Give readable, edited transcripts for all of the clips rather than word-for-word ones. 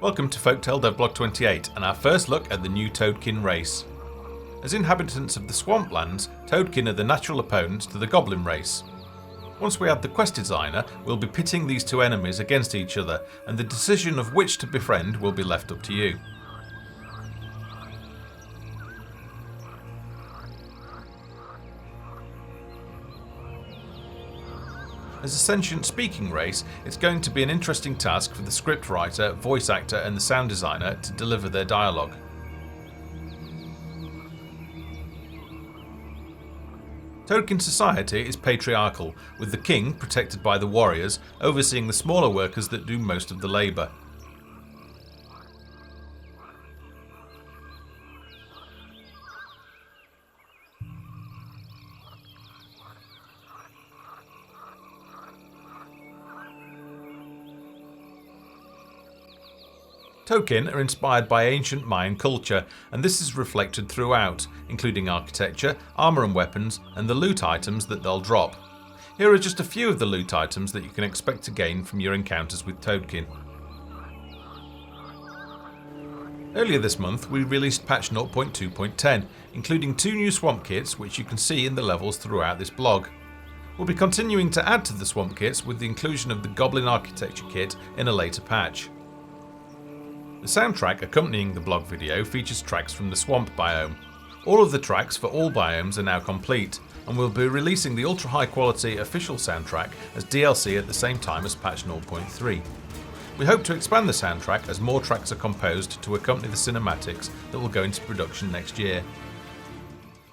Welcome to Folktale Devblog 28 and our first look at the new Toadkin race. As inhabitants of the swamplands, Toadkin are the natural opponents to the Goblin race. Once we add the quest designer, we'll be pitting these two enemies against each other, and the decision of which to befriend will be left up to you. As a sentient speaking race, it's going to be an interesting task for the script writer, voice actor and the sound designer to deliver their dialogue. Toadkin society is patriarchal, with the king, protected by the warriors, overseeing the smaller workers that do most of the labour. Toadkin are inspired by ancient Mayan culture, and this is reflected throughout, including architecture, armour and weapons, and the loot items that they'll drop. Here are just a few of the loot items that you can expect to gain from your encounters with Toadkin. Earlier this month we released patch 0.2.10, including 2 new swamp kits which you can see in the levels throughout this blog. We'll be continuing to add to the swamp kits with the inclusion of the Goblin architecture kit in a later patch. The soundtrack accompanying the blog video features tracks from the swamp biome. All of the tracks for all biomes are now complete, and we'll be releasing the ultra high quality official soundtrack as DLC at the same time as patch 0.3. We hope to expand the soundtrack as more tracks are composed to accompany the cinematics that will go into production next year.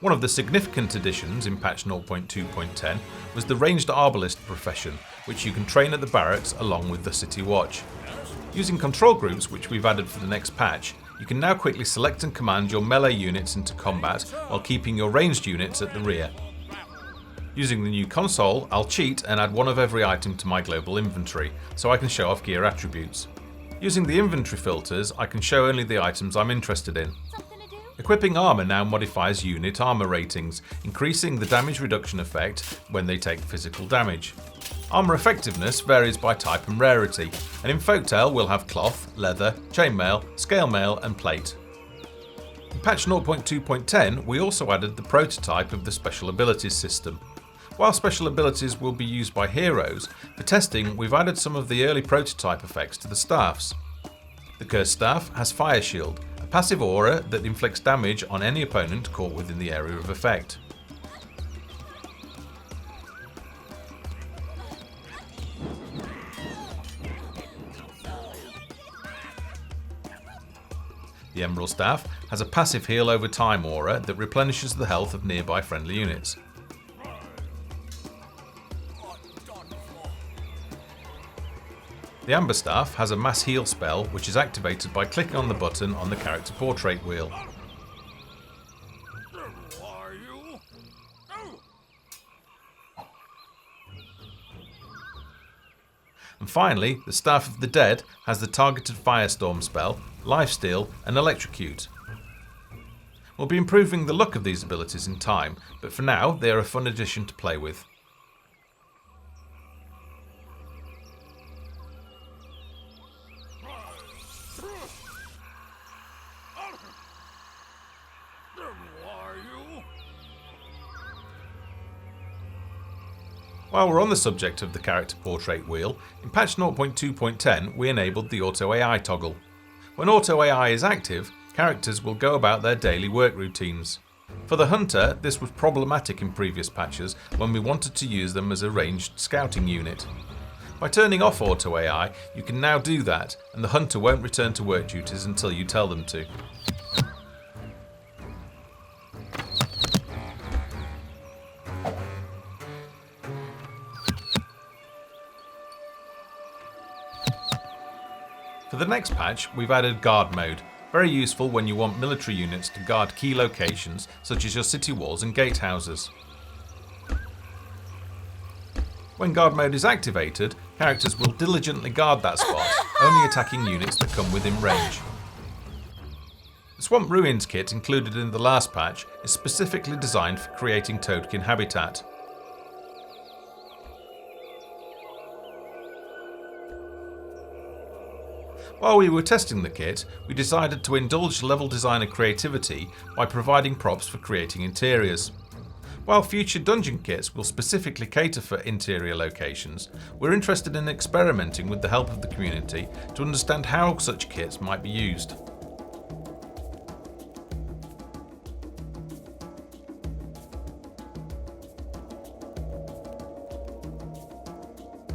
One of the significant additions in patch 0.2.10 was the ranged arbalist profession, which you can train at the barracks along with the city watch. Using control groups, which we've added for the next patch, you can now quickly select and command your melee units into combat while keeping your ranged units at the rear. Using the new console, I'll cheat and add one of every item to my global inventory, so I can show off gear attributes. Using the inventory filters, I can show only the items I'm interested in. Equipping armour now modifies unit armour ratings, increasing the damage reduction effect when they take physical damage. Armour effectiveness varies by type and rarity, and in Folktale we'll have cloth, leather, chainmail, scale mail and plate. In patch 0.2.10 we also added the prototype of the special abilities system. While special abilities will be used by heroes, for testing we've added some of the early prototype effects to the staffs. The Cursed Staff has Fire Shield, a passive aura that inflicts damage on any opponent caught within the area of effect. The Emerald Staff has a passive heal over time aura that replenishes the health of nearby friendly units. The Amber Staff has a mass heal spell which is activated by clicking on the button on the character portrait wheel. And finally, the Staff of the Dead has the targeted Firestorm spell, Lifesteal and Electrocute. We'll be improving the look of these abilities in time, but for now they are a fun addition to play with. While we're on the subject of the character portrait wheel, in patch 0.2.10 we enabled the Auto AI toggle. When Auto AI is active, characters will go about their daily work routines. For the Hunter, this was problematic in previous patches when we wanted to use them as a ranged scouting unit. By turning off Auto AI, you can now do that, and the Hunter won't return to work duties until you tell them to. For the next patch, we've added Guard Mode, very useful when you want military units to guard key locations such as your city walls and gatehouses. When Guard Mode is activated, characters will diligently guard that spot, only attacking units that come within range. The Swamp Ruins kit included in the last patch is specifically designed for creating Toadkin habitat. While we were testing the kit, we decided to indulge level designer creativity by providing props for creating interiors. While future dungeon kits will specifically cater for interior locations, we're interested in experimenting with the help of the community to understand how such kits might be used.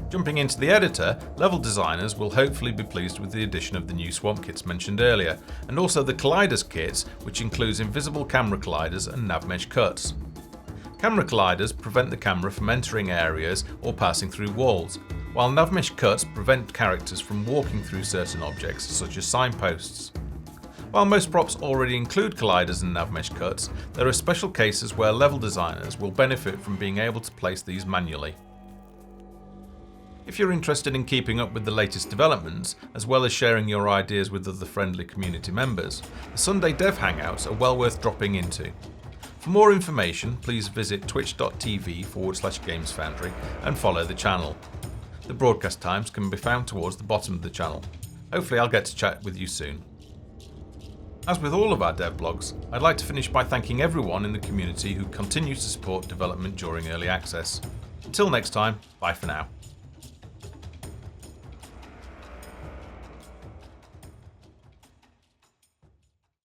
Jumping into the editor, level designers will hopefully be pleased with the addition of the new swamp kits mentioned earlier, and also the colliders kit, which includes invisible camera colliders and nav mesh cuts. Camera colliders prevent the camera from entering areas or passing through walls, while nav mesh cuts prevent characters from walking through certain objects such as signposts. While most props already include colliders and nav mesh cuts, there are special cases where level designers will benefit from being able to place these manually. If you're interested in keeping up with the latest developments, as well as sharing your ideas with other friendly community members, the Sunday Dev Hangouts are well worth dropping into. For more information, please visit twitch.tv/gamesfoundry and follow the channel. The broadcast times can be found towards the bottom of the channel. Hopefully I'll get to chat with you soon. As with all of our dev blogs, I'd like to finish by thanking everyone in the community who continues to support development during early access. Until next time, bye for now.